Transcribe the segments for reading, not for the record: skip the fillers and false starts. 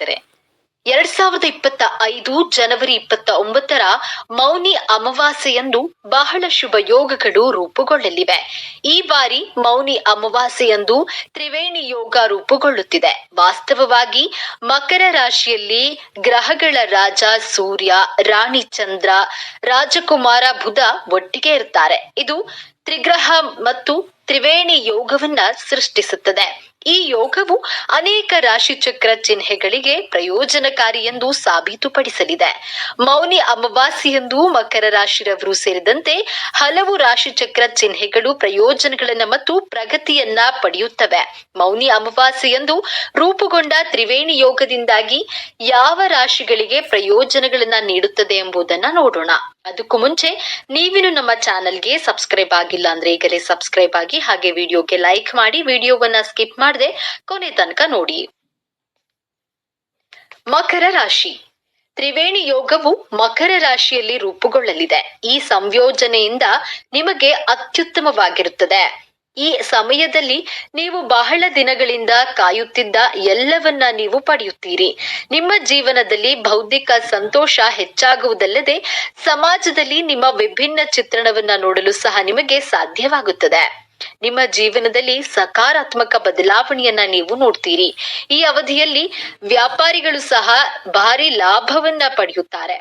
ಸ್ನೇಹಿತರೆ, 2025 ಜನವರಿ 29ರ ಮೌನಿ ಅಮಾವಾಸ್ಯೆಯಂದು ಬಹಳ ಶುಭ ಯೋಗಗಳು ರೂಪುಗೊಳ್ಳಲಿವೆ. ಈ ಬಾರಿ ಮೌನಿ ಅಮಾವಾಸ್ಯೆಯಂದು ತ್ರಿವೇಣಿ ಯೋಗ ರೂಪುಗೊಳ್ಳುತ್ತಿದೆ. ವಾಸ್ತವವಾಗಿ ಮಕರ ರಾಶಿಯಲ್ಲಿ ಗ್ರಹಗಳ ರಾಜ ಸೂರ್ಯ, ರಾಣಿ ಚಂದ್ರ, ರಾಜಕುಮಾರ ಬುಧ ಒಟ್ಟಿಗೆ ಇರ್ತಾರೆ. ಇದು ತ್ರಿಗ್ರಹ ಮತ್ತು ತ್ರಿವೇಣಿ ಯೋಗವನ್ನ ಸೃಷ್ಟಿಸುತ್ತದೆ. ಈ ಯೋಗವು ಅನೇಕ ರಾಶಿಚಕ್ರ ಚಿಹ್ನೆಗಳಿಗೆ ಪ್ರಯೋಜನಕಾರಿ ಎಂದು ಸಾಬೀತುಪಡಿಸಲಿದೆ. ಮೌನಿ ಅಮಾವಾಸ್ಯೆಯಂದು ಮಕರ ರಾಶಿರವರು ಸೇರಿದಂತೆ ಹಲವು ರಾಶಿಚಕ್ರ ಚಿಹ್ನೆಗಳು ಪ್ರಯೋಜನಗಳನ್ನ ಮತ್ತು ಪ್ರಗತಿಯನ್ನ ಪಡೆಯುತ್ತವೆ. ಮೌನಿ ಅಮಾವಾಸ್ಯೆಯಂದು ರೂಪುಗೊಂಡ ತ್ರಿವೇಣಿ ಯೋಗದಿಂದಾಗಿ ಯಾವ ರಾಶಿಗಳಿಗೆ ಪ್ರಯೋಜನಗಳನ್ನ ನೀಡುತ್ತದೆ ಎಂಬುದನ್ನ ನೋಡೋಣ. ಅದಕ್ಕೂ ಮುಂಚೆ ನೀವಿನ್ನು ನಮ್ಮ ಚಾನೆಲ್ಗೆ ಸಬ್ಸ್ಕ್ರೈಬ್ ಆಗಿಲ್ಲ ಅಂದ್ರೆ ಈಗಲೇ ಸಬ್ಸ್ಕ್ರೈಬ್ ಆಗಿ, ಹಾಗೆ ವಿಡಿಯೋಗೆ ಲೈಕ್ ಮಾಡಿ, ವಿಡಿಯೋವನ್ನ ಸ್ಕಿಪ್ ಮಾಡದೆ ಕೊನೆ ತನಕ ನೋಡಿ. ಮಕರ ರಾಶಿ. ತ್ರಿವೇಣಿ ಯೋಗವು ಮಕರ ರಾಶಿಯಲ್ಲಿ ರೂಪುಗೊಳ್ಳಲಿದೆ. ಈ ಸಂಯೋಜನೆಯಿಂದ ನಿಮಗೆ ಅತ್ಯುತ್ತಮವಾಗಿರುತ್ತದೆ. ಈ ಸಮಯದಲ್ಲಿ ನೀವು ಬಹಳ ದಿನಗಳಿಂದ ಕಾಯುತ್ತಿದ್ದ ಎಲ್ಲವನ್ನ ನೀವು ಪಡೆಯುತ್ತೀರಿ. ನಿಮ್ಮ ಜೀವನದಲ್ಲಿ ಬೌದ್ಧಿಕ ಸಂತೋಷ ಹೆಚ್ಚಾಗುವುದಲ್ಲದೆ ಸಮಾಜದಲ್ಲಿ ನಿಮ್ಮ ವಿಭಿನ್ನ ಚಿತ್ರಣವನ್ನ ನೋಡಲು ಸಹ ನಿಮಗೆ ಸಾಧ್ಯವಾಗುತ್ತದೆ. ನಿಮ್ಮ ಜೀವನದಲ್ಲಿ ಸಕಾರಾತ್ಮಕ ಬದಲಾವಣೆಯನ್ನ ನೀವು ನೋಡ್ತೀರಿ. ಈ ಅವಧಿಯಲ್ಲಿ ವ್ಯಾಪಾರಿಗಳು ಸಹ ಭಾರಿ ಲಾಭವನ್ನ ಪಡೆಯುತ್ತಾರೆ.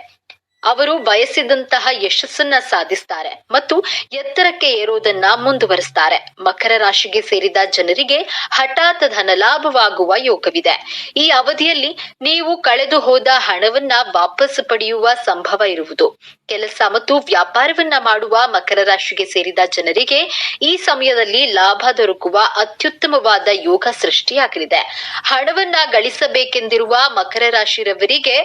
ಅವರು ಬಯಸಿದಂತಹ ಯಶಸ್ಸನ್ನ ಸಾಧಿಸ್ತಾರೆ ಮತ್ತು ಎತ್ತರಕ್ಕೆ ಏರೋದನ್ನ ಮುಂದುವರಿಸ್ತಾರೆ. ಮಕರ ರಾಶಿಗೆ ಸೇರಿದ ಜನರಿಗೆ ಹಠಾತ್ ಧನಲಾಭವಾಗುವ ಯೋಗವಿದೆ. ಈ ಅವಧಿಯಲ್ಲಿ ನೀವು ಕಳೆದು ಹೋದ ಹಣವನ್ನ ವಾಪಸ್ ಪಡೆಯುವ ಸಂಭವ ಇರುವುದು. ಕೆಲಸ ಮತ್ತು ವ್ಯಾಪಾರವನ್ನ ಮಾಡುವ ಮಕರ ರಾಶಿಗೆ ಸೇರಿದ ಜನರಿಗೆ ಈ ಸಮಯದಲ್ಲಿ ಲಾಭ ದೊರಕುವ ಅತ್ಯುತ್ತಮವಾದ ಯೋಗ ಸೃಷ್ಟಿಯಾಗಲಿದೆ. ಹಣವನ್ನ ಗಳಿಸಬೇಕೆಂದಿರುವ ಮಕರ ರಾಶಿರವರಿಗೆ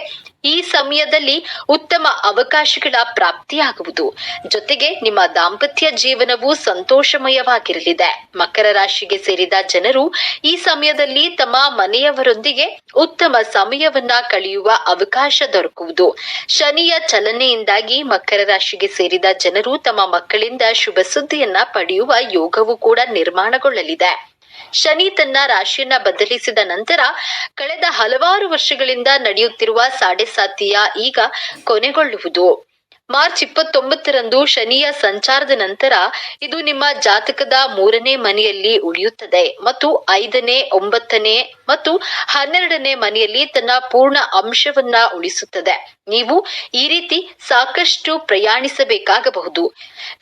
ಈ ಸಮಯದಲ್ಲಿ ಉತ್ತಮ ಅವಕಾಶಗಳ ಪ್ರಾಪ್ತಿಯಾಗುವುದು. ಜೊತೆಗೆ ನಿಮ್ಮ ದಾಂಪತ್ಯ ಜೀವನವು ಸಂತೋಷಮಯವಾಗಿರಲಿದೆ. ಮಕರ ರಾಶಿಗೆ ಸೇರಿದ ಜನರು ಈ ಸಮಯದಲ್ಲಿ ತಮ್ಮ ಮನೆಯವರೊಂದಿಗೆ ಉತ್ತಮ ಸಮಯವನ್ನ ಕಳೆಯುವ ಅವಕಾಶ ದೊರಕುವುದು. ಶನಿಯ ಚಲನೆಯಿಂದಾಗಿ ಮಕರ ರಾಶಿಗೆ ಸೇರಿದ ಜನರು ತಮ್ಮ ಮಕ್ಕಳಿಂದ ಶುಭ ಸುದ್ದಿಯನ್ನ ಪಡೆಯುವ ಯೋಗವು ಕೂಡ ನಿರ್ಮಾಣಗೊಳ್ಳಲಿದೆ. ಶನಿ ತನ್ನ ರಾಶಿಯನ್ನ ಬದಲಿಸಿದ ನಂತರ ಕಳೆದ ಹಲವಾರು ವರ್ಷಗಳಿಂದ ನಡೆಯುತ್ತಿರುವ ಸಾಡೆಸಾತಿಯ ಈಗ ಕೊನೆಗೊಳ್ಳುವುದು. ಮಾರ್ಚ್ 29ರಂದು ಶನಿಯ ಸಂಚಾರದ ನಂತರ ಇದು ನಿಮ್ಮ ಜಾತಕದ 3ನೇ ಮನೆಯಲ್ಲಿ ಉಳಿಯುತ್ತದೆ ಮತ್ತು 5ನೇ, 9ನೇ ಮತ್ತು 12ನೇ ಮನೆಯಲ್ಲಿ ತನ್ನ ಪೂರ್ಣ ಅಂಶವನ್ನ ಉಳಿಸುತ್ತದೆ. ನೀವು ಈ ರೀತಿ ಸಾಕಷ್ಟು ಪ್ರಯಾಣಿಸಬೇಕಾಗಬಹುದು.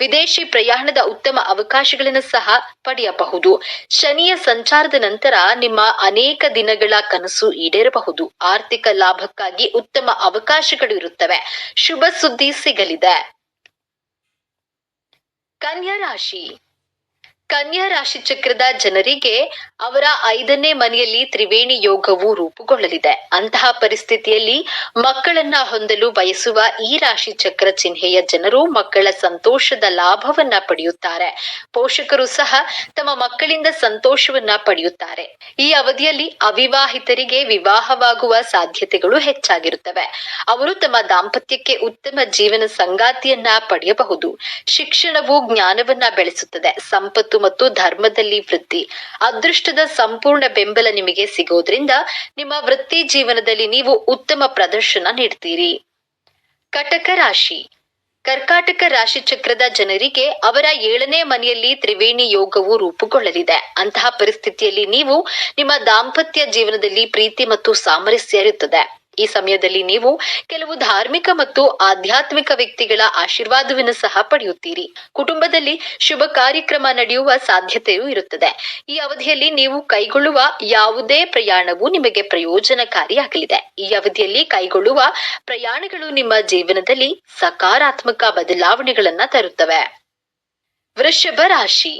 ವಿದೇಶಿ ಪ್ರಯಾಣದ ಉತ್ತಮ ಅವಕಾಶಗಳನ್ನು ಸಹ ಪಡೆಯಬಹುದು. ಶನಿಯ ಸಂಚಾರದ ನಂತರ ನಿಮ್ಮ ಅನೇಕ ದಿನಗಳ ಕನಸು ಈಡೇರಬಹುದು. ಆರ್ಥಿಕ ಲಾಭಕ್ಕಾಗಿ ಉತ್ತಮ ಅವಕಾಶಗಳು ಇರುತ್ತವೆ. ಶುಭ ಸುದ್ದಿ ಸಿಗಲಿದೆ. ಕನ್ಯಾ ರಾಶಿ. ಕನ್ಯಾ ರಾಶಿ ಚಕ್ರದ ಜನರಿಗೆ ಅವರ 5ನೇ ಮನೆಯಲ್ಲಿ ತ್ರಿವೇಣಿ ಯೋಗವು ರೂಪುಗೊಳ್ಳಲಿದೆ. ಅಂತಹ ಪರಿಸ್ಥಿತಿಯಲ್ಲಿ ಮಕ್ಕಳನ್ನ ಹೊಂದಲು ಬಯಸುವ ಈ ರಾಶಿ ಚಕ್ರ ಚಿಹ್ನೆಯ ಜನರು ಮಕ್ಕಳ ಸಂತೋಷದ ಲಾಭವನ್ನ ಪಡೆಯುತ್ತಾರೆ. ಪೋಷಕರು ಸಹ ತಮ್ಮ ಮಕ್ಕಳಿಂದ ಸಂತೋಷವನ್ನ ಪಡೆಯುತ್ತಾರೆ. ಈ ಅವಧಿಯಲ್ಲಿ ಅವಿವಾಹಿತರಿಗೆ ವಿವಾಹವಾಗುವ ಸಾಧ್ಯತೆಗಳು ಹೆಚ್ಚಾಗಿರುತ್ತವೆ. ಅವರು ತಮ್ಮ ದಾಂಪತ್ಯಕ್ಕೆ ಉತ್ತಮ ಜೀವನ ಸಂಗಾತಿಯನ್ನ ಪಡೆಯಬಹುದು. ಶಿಕ್ಷಣವು ಜ್ಞಾನವನ್ನ ಬೆಳೆಸುತ್ತದೆ. ಸಂಪತ್ತು ಮತ್ತು ಧರ್ಮದಲ್ಲಿ ವೃದ್ಧಿ. ಅದೃಷ್ಟದ ಸಂಪೂರ್ಣ ಬೆಂಬಲ ನಿಮಗೆ ಸಿಗೋದ್ರಿಂದ ನಿಮ್ಮ ವೃತ್ತಿ ಜೀವನದಲ್ಲಿ ನೀವು ಉತ್ತಮ ಪ್ರದರ್ಶನ ನೀಡ್ತೀರಿ. ಕಟಕ ರಾಶಿ. ಕರ್ಕಾಟಕ ರಾಶಿ ಚಕ್ರದ ಜನರಿಗೆ ಅವರ 7ನೇ ಮನೆಯಲ್ಲಿ ತ್ರಿವೇಣಿ ಯೋಗವು ರೂಪುಗೊಳ್ಳಲಿದೆ. ಅಂತಹ ಪರಿಸ್ಥಿತಿಯಲ್ಲಿ ನೀವು ನಿಮ್ಮ ದಾಂಪತ್ಯ ಜೀವನದಲ್ಲಿ ಪ್ರೀತಿ ಮತ್ತು ಸಾಮರಸ್ಯ ಇರುತ್ತದೆ. ಈ ಸಮಯದಲ್ಲಿ ನೀವು ಕೆಲವು ಧಾರ್ಮಿಕ ಮತ್ತು ಆಧ್ಯಾತ್ಮಿಕ ವ್ಯಕ್ತಿಗಳ ಆಶೀರ್ವಾದವನ್ನು ಸಹ ಪಡೆಯುತ್ತೀರಿ. ಕುಟುಂಬದಲ್ಲಿ ಶುಭ ಕಾರ್ಯಕ್ರಮ ನಡೆಯುವ ಸಾಧ್ಯತೆಯೂ ಇರುತ್ತದೆ. ಈ ಅವಧಿಯಲ್ಲಿ ನೀವು ಕೈಗೊಳ್ಳುವ ಯಾವುದೇ ಪ್ರಯಾಣವು ನಿಮಗೆ ಪ್ರಯೋಜನಕಾರಿಯಾಗಲಿದೆ. ಈ ಅವಧಿಯಲ್ಲಿ ಕೈಗೊಳ್ಳುವ ಪ್ರಯಾಣಗಳು ನಿಮ್ಮ ಜೀವನದಲ್ಲಿ ಸಕಾರಾತ್ಮಕ ಬದಲಾವಣೆಗಳನ್ನ ತರುತ್ತವೆ. ವೃಷಭ ರಾಶಿ.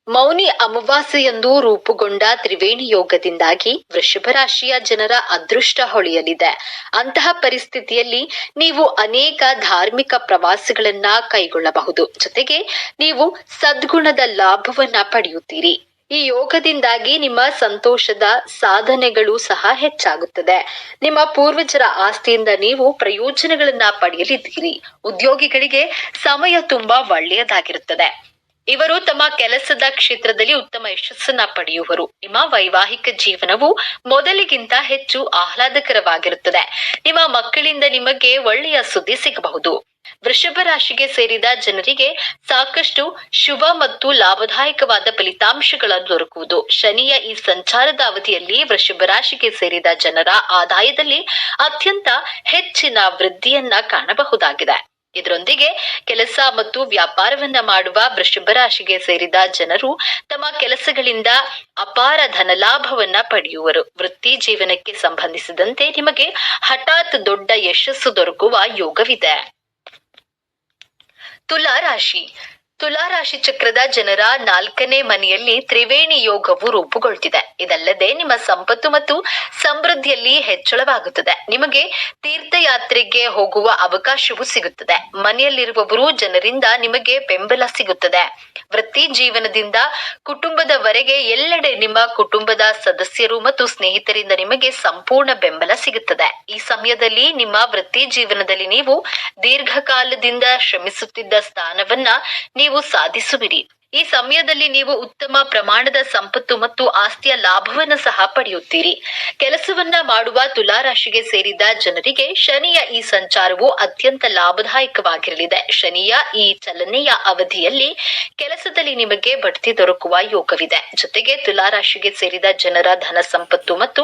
ಮೌನಿ ಅಮಾವಾಸ್ಯೆಯಂದು ರೂಪುಗೊಂಡ ತ್ರಿವೇಣಿ ಯೋಗದಿಂದಾಗಿ ವೃಷಭ ರಾಶಿಯ ಜನರ ಅದೃಷ್ಟ ಹೊಳೆಯಲಿದೆ. ಅಂತಹ ಪರಿಸ್ಥಿತಿಯಲ್ಲಿ ನೀವು ಅನೇಕ ಧಾರ್ಮಿಕ ಪ್ರವಾಸಗಳನ್ನ ಕೈಗೊಳ್ಳಬಹುದು. ಜೊತೆಗೆ ನೀವು ಸದ್ಗುಣದ ಲಾಭವನ್ನ ಪಡೆಯುತ್ತೀರಿ. ಈ ಯೋಗದಿಂದಾಗಿ ನಿಮ್ಮ ಸಂತೋಷದ ಸಾಧನೆಗಳು ಸಹ ಹೆಚ್ಚಾಗುತ್ತದೆ. ನಿಮ್ಮ ಪೂರ್ವಜರ ಆಸ್ತಿಯಿಂದ ನೀವು ಪ್ರಯೋಜನಗಳನ್ನ ಪಡೆಯಲಿದ್ದೀರಿ. ಉದ್ಯೋಗಿಗಳಿಗೆ ಸಮಯ ತುಂಬಾ ಒಳ್ಳೆಯದಾಗಿರುತ್ತದೆ. ಇವರು ತಮ್ಮ ಕೆಲಸದ ಕ್ಷೇತ್ರದಲ್ಲಿ ಉತ್ತಮ ಯಶಸ್ಸನ್ನ ಪಡೆಯುವರು. ನಿಮ್ಮ ವೈವಾಹಿಕ ಜೀವನವು ಮೊದಲಿಗಿಂತ ಹೆಚ್ಚು ಆಹ್ಲಾದಕರವಾಗಿರುತ್ತದೆ. ನಿಮ್ಮ ಮಕ್ಕಳಿಂದ ನಿಮಗೆ ಒಳ್ಳೆಯ ಸುದ್ದಿ ಸಿಗಬಹುದು. ವೃಷಭ ರಾಶಿಗೆ ಸೇರಿದ ಜನರಿಗೆ ಸಾಕಷ್ಟು ಶುಭ ಮತ್ತು ಲಾಭದಾಯಕವಾದ ಫಲಿತಾಂಶಗಳನ್ನು ದೊರಕುವುದು. ಶನಿಯ ಈ ಸಂಚಾರದ ಅವಧಿಯಲ್ಲಿ ವೃಷಭ ರಾಶಿಗೆ ಸೇರಿದ ಜನರ ಆದಾಯದಲ್ಲಿ ಅತ್ಯಂತ ಹೆಚ್ಚಿನ ವೃದ್ಧಿಯನ್ನ ಕಾಣಬಹುದಾಗಿದೆ. ಇದರೊಂದಿಗೆ ಕೆಲಸ ಮತ್ತು ವ್ಯಾಪಾರವನ್ನ ಮಾಡುವ ವೃಷಭ ರಾಶಿಗೆ ಸೇರಿದ ಜನರು ತಮ್ಮ ಕೆಲಸಗಳಿಂದ ಅಪಾರ ಧನಲಾಭವನ್ನ ಪಡೆಯುವರು. ವೃತ್ತಿ ಜೀವನಕ್ಕೆ ಸಂಬಂಧಿಸಿದಂತೆ ನಿಮಗೆ ಹಠಾತ್ ದೊಡ್ಡ ಯಶಸ್ಸು ದೊರಕುವ ಯೋಗವಿದೆ. ತುಲಾರಾಶಿ ಚಕ್ರದ ಜನರ 4ನೇ ಮನೆಯಲ್ಲಿ ತ್ರಿವೇಣಿ ಯೋಗವು ರೂಪುಗೊಳ್ತಿದೆ. ಇದಲ್ಲದೆ ನಿಮ್ಮ ಸಂಪತ್ತು ಮತ್ತು ಸಮೃದ್ಧಿಯಲ್ಲಿ ಹೆಚ್ಚಳವಾಗುತ್ತದೆ. ನಿಮಗೆ ತೀರ್ಥಯಾತ್ರೆಗೆ ಹೋಗುವ ಅವಕಾಶವೂ ಸಿಗುತ್ತದೆ. ಮನೆಯಲ್ಲಿರುವವರು ಜನರಿಂದ ನಿಮಗೆ ಬೆಂಬಲ ಸಿಗುತ್ತದೆ. ವೃತ್ತಿ ಜೀವನದಿಂದ ಕುಟುಂಬದವರೆಗೆ ಎಲ್ಲೆಡೆ ನಿಮ್ಮ ಕುಟುಂಬದ ಸದಸ್ಯರು ಮತ್ತು ಸ್ನೇಹಿತರಿಂದ ನಿಮಗೆ ಸಂಪೂರ್ಣ ಬೆಂಬಲ ಸಿಗುತ್ತದೆ. ಈ ಸಮಯದಲ್ಲಿ ನಿಮ್ಮ ವೃತ್ತಿ ಜೀವನದಲ್ಲಿ ನೀವು ದೀರ್ಘಕಾಲದಿಂದ ಶ್ರಮಿಸುತ್ತಿದ್ದ ಸ್ಥಾನವನ್ನ ನೀವು ಸಾಧಿಸುವಿರಿ. ಈ ಸಮಯದಲ್ಲಿ ನೀವು ಉತ್ತಮ ಪ್ರಮಾಣದ ಸಂಪತ್ತು ಮತ್ತು ಆಸ್ತಿಯ ಲಾಭವನ್ನು ಸಹ ಪಡೆಯುತ್ತೀರಿ. ಕೆಲಸವನ್ನ ಮಾಡುವ ತುಲಾರಾಶಿಗೆ ಸೇರಿದ ಜನರಿಗೆ ಶನಿಯ ಈ ಸಂಚಾರವು ಅತ್ಯಂತ ಲಾಭದಾಯಕವಾಗಿರಲಿದೆ. ಶನಿಯ ಈ ಚಲನೆಯ ಅವಧಿಯಲ್ಲಿ ಕೆಲಸದಲ್ಲಿ ನಿಮಗೆ ಬಡ್ತಿ ದೊರಕುವ ಯೋಗವಿದೆ. ಜೊತೆಗೆ ತುಲಾರಾಶಿಗೆ ಸೇರಿದ ಜನರ ಧನ ಸಂಪತ್ತು ಮತ್ತು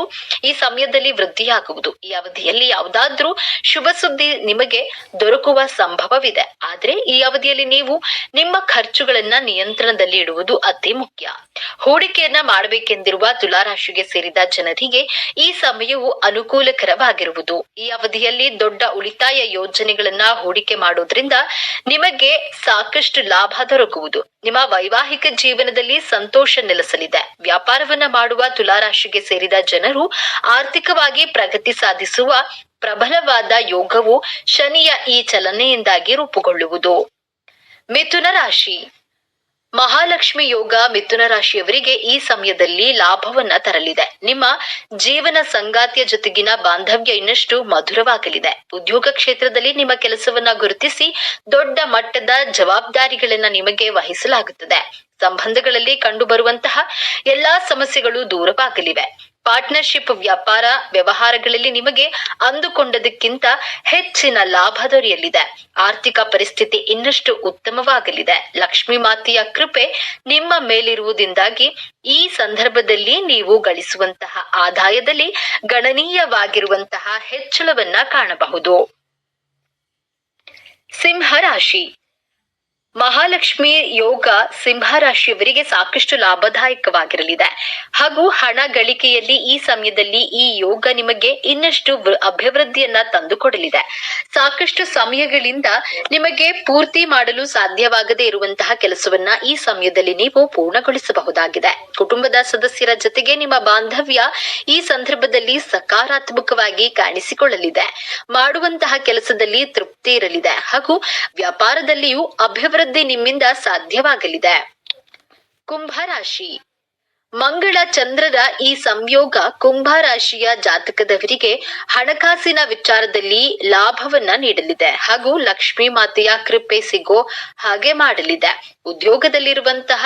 ಈ ಸಮಯದಲ್ಲಿ ವೃದ್ಧಿಯಾಗುವುದು. ಈ ಅವಧಿಯಲ್ಲಿ ಯಾವುದಾದ್ರೂ ಶುಭ ಸುದ್ದಿ ನಿಮಗೆ ದೊರಕುವ ಸಂಭವವಿದೆ. ಆದ್ರೆ ಈ ಅವಧಿಯಲ್ಲಿ ನೀವು ನಿಮ್ಮ ಖರ್ಚುಗಳನ್ನ ನಿಯಂತ್ರಣದಲ್ಲಿ ಇಡುವುದು ಅತಿ ಮುಖ್ಯ. ಹೂಡಿಕೆಯನ್ನ ಮಾಡಬೇಕೆಂದಿರುವ ತುಲಾರಾಶಿಗೆ ಸೇರಿದ ಜನರಿಗೆ ಈ ಸಮಯವು ಅನುಕೂಲಕರವಾಗಿರುವುದು. ಈ ಅವಧಿಯಲ್ಲಿ ದೊಡ್ಡ ಉಳಿತಾಯ ಯೋಜನೆಗಳನ್ನ ಹೂಡಿಕೆ ಮಾಡೋದ್ರಿಂದ ನಿಮಗೆ ಸಾಕಷ್ಟು ಲಾಭ ದೊರಕುವುದು. ನಿಮ್ಮ ವೈವಾಹಿಕ ಜೀವನದಲ್ಲಿ ಸಂತೋಷ ನೆಲೆಸಲಿದೆ. ವ್ಯಾಪಾರವನ್ನ ಮಾಡುವ ತುಲಾರಾಶಿಗೆ ಸೇರಿದ ಜನರು ಆರ್ಥಿಕವಾಗಿ ಪ್ರಗತಿ ಸಾಧಿಸುವ ಪ್ರಬಲವಾದ ಯೋಗವು ಶನಿಯ ಈ ಚಲನೆಯಿಂದಾಗಿ ರೂಪುಗೊಳ್ಳುವುದು. ಮಿಥುನ ರಾಶಿ. ಮಹಾಲಕ್ಷ್ಮಿ ಯೋಗ ಮಿಥುನ ರಾಶಿಯವರಿಗೆ ಈ ಸಮಯದಲ್ಲಿ ಲಾಭವನ್ನ ತರಲಿದೆ. ನಿಮ್ಮ ಜೀವನ ಸಂಗಾತಿಯ ಜೊತೆಗಿನ ಬಾಂಧವ್ಯ ಇನ್ನಷ್ಟು ಮಧುರವಾಗಲಿದೆ. ಉದ್ಯೋಗ ಕ್ಷೇತ್ರದಲ್ಲಿ ನಿಮ್ಮ ಕೆಲಸವನ್ನ ಗುರುತಿಸಿ ದೊಡ್ಡ ಮಟ್ಟದ ಜವಾಬ್ದಾರಿಗಳನ್ನ ನಿಮಗೆ ವಹಿಸಲಾಗುತ್ತದೆ. ಸಂಬಂಧಗಳಲ್ಲಿ ಕಂಡುಬರುವಂತಹ ಎಲ್ಲಾ ಸಮಸ್ಯೆಗಳು ದೂರವಾಗಲಿವೆ. ಪಾರ್ಟ್ನರ್ಶಿಪ್ ವ್ಯಾಪಾರ ವ್ಯವಹಾರಗಳಲ್ಲಿ ನಿಮಗೆ ಅಂದುಕೊಂಡದಕ್ಕಿಂತ ಹೆಚ್ಚಿನ ಲಾಭ ದೊರೆಯಲಿದೆ. ಆರ್ಥಿಕ ಪರಿಸ್ಥಿತಿ ಇನ್ನಷ್ಟು ಉತ್ತಮವಾಗಲಿದೆ. ಲಕ್ಷ್ಮೀ ಮಾತೆಯ ಕೃಪೆ ನಿಮ್ಮ ಮೇಲಿರುವುದರಿಂದಾಗಿ ಈ ಸಂದರ್ಭದಲ್ಲಿ ನೀವು ಗಳಿಸುವಂತಹ ಆದಾಯದಲ್ಲಿ ಗಣನೀಯವಾಗಿರುವಂತಹ ಹೆಚ್ಚಳವನ್ನ ಕಾಣಬಹುದು. ಸಿಂಹರಾಶಿ. ಮಹಾಲಕ್ಷ್ಮಿ ಯೋಗ ಸಿಂಹರಾಶಿಯವರಿಗೆ ಸಾಕಷ್ಟು ಲಾಭದಾಯಕವಾಗಿರಲಿದೆ ಹಾಗೂ ಹಣ ಗಳಿಕೆಯಲ್ಲಿ ಈ ಸಮಯದಲ್ಲಿ ಈ ಯೋಗ ನಿಮಗೆ ಇನ್ನಷ್ಟು ಅಭಿವೃದ್ಧಿಯನ್ನ ತಂದುಕೊಡಲಿದೆ. ಸಾಕಷ್ಟು ಸಮಯಗಳಿಂದ ನಿಮಗೆ ಪೂರ್ತಿ ಮಾಡಲು ಸಾಧ್ಯವಾಗದೇ ಇರುವಂತಹ ಕೆಲಸವನ್ನ ಈ ಸಮಯದಲ್ಲಿ ನೀವು ಪೂರ್ಣಗೊಳಿಸಬಹುದಾಗಿದೆ. ಕುಟುಂಬದ ಸದಸ್ಯರ ಜೊತೆಗೆ ನಿಮ್ಮ ಬಾಂಧವ್ಯ ಈ ಸಂದರ್ಭದಲ್ಲಿ ಸಕಾರಾತ್ಮಕವಾಗಿ ಕಾಣಿಸಿಕೊಳ್ಳಲಿದೆ. ಮಾಡುವಂತಹ ಕೆಲಸದಲ್ಲಿ ತೃಪ್ತಿ ಇರಲಿದೆ ಹಾಗೂ ವ್ಯಾಪಾರದಲ್ಲಿಯೂ ಅಭಿವೃದ್ಧಿ ನಿಮ್ಮಿಂದ ಸಾಧ್ಯವಾಗಲಿದೆ. ಕುಂಭರಾಶಿ. ಮಂಗಳ ಚಂದ್ರರ ಈ ಸಂಯೋಗ ಕುಂಭರಾಶಿಯ ಜಾತಕದವರಿಗೆ ಹಣಕಾಸಿನ ವಿಚಾರದಲ್ಲಿ ಲಾಭವನ್ನ ನೀಡಲಿದೆ ಹಾಗೂ ಲಕ್ಷ್ಮೀ ಮಾತೆಯ ಕೃಪೆ ಸಿಗೋ ಹಾಗೆ ಮಾಡಲಿದೆ. ಉದ್ಯೋಗದಲ್ಲಿರುವಂತಹ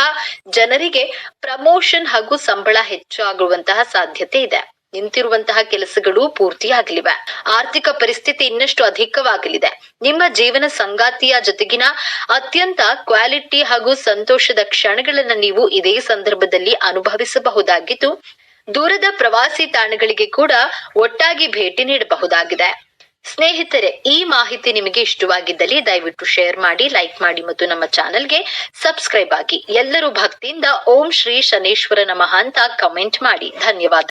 ಜನರಿಗೆ ಪ್ರಮೋಷನ್ ಹಾಗೂ ಸಂಬಳ ಹೆಚ್ಚಾಗುವಂತಹ ಸಾಧ್ಯತೆ ಇದೆ. ನಿಂತಿರುವಂತಹ ಕೆಲಸಗಳು ಪೂರ್ತಿಯಾಗಲಿವೆ. ಆರ್ಥಿಕ ಪರಿಸ್ಥಿತಿ ಇನ್ನಷ್ಟು ಅಧಿಕವಾಗಲಿದೆ. ನಿಮ್ಮ ಜೀವನ ಸಂಗಾತಿಯ ಜೊತೆಗಿನ ಅತ್ಯಂತ ಕ್ವಾಲಿಟಿ ಹಾಗೂ ಸಂತೋಷದ ಕ್ಷಣಗಳನ್ನ ನೀವು ಇದೇ ಸಂದರ್ಭದಲ್ಲಿ ಅನುಭವಿಸಬಹುದಾಗಿದ್ದು, ದೂರದ ಪ್ರವಾಸಿ ತಾಣಗಳಿಗೆ ಕೂಡ ಒಟ್ಟಾಗಿ ಭೇಟಿ ನೀಡಬಹುದಾಗಿದೆ. ಸ್ನೇಹಿತರೆ, ಈ ಮಾಹಿತಿ ನಿಮಗೆ ಇಷ್ಟವಾಗಿದ್ದಲ್ಲಿ ದಯವಿಟ್ಟು ಶೇರ್ ಮಾಡಿ, ಲೈಕ್ ಮಾಡಿ ಮತ್ತು ನಮ್ಮ ಚಾನೆಲ್ಗೆ ಸಬ್ಸ್ಕ್ರೈಬ್ ಆಗಿ. ಎಲ್ಲರೂ ಭಕ್ತಿಯಿಂದ ಓಂ ಶ್ರೀ ಶನೇಶ್ವರ ನಮಃ ಅಂತ ಕಮೆಂಟ್ ಮಾಡಿ. ಧನ್ಯವಾದ.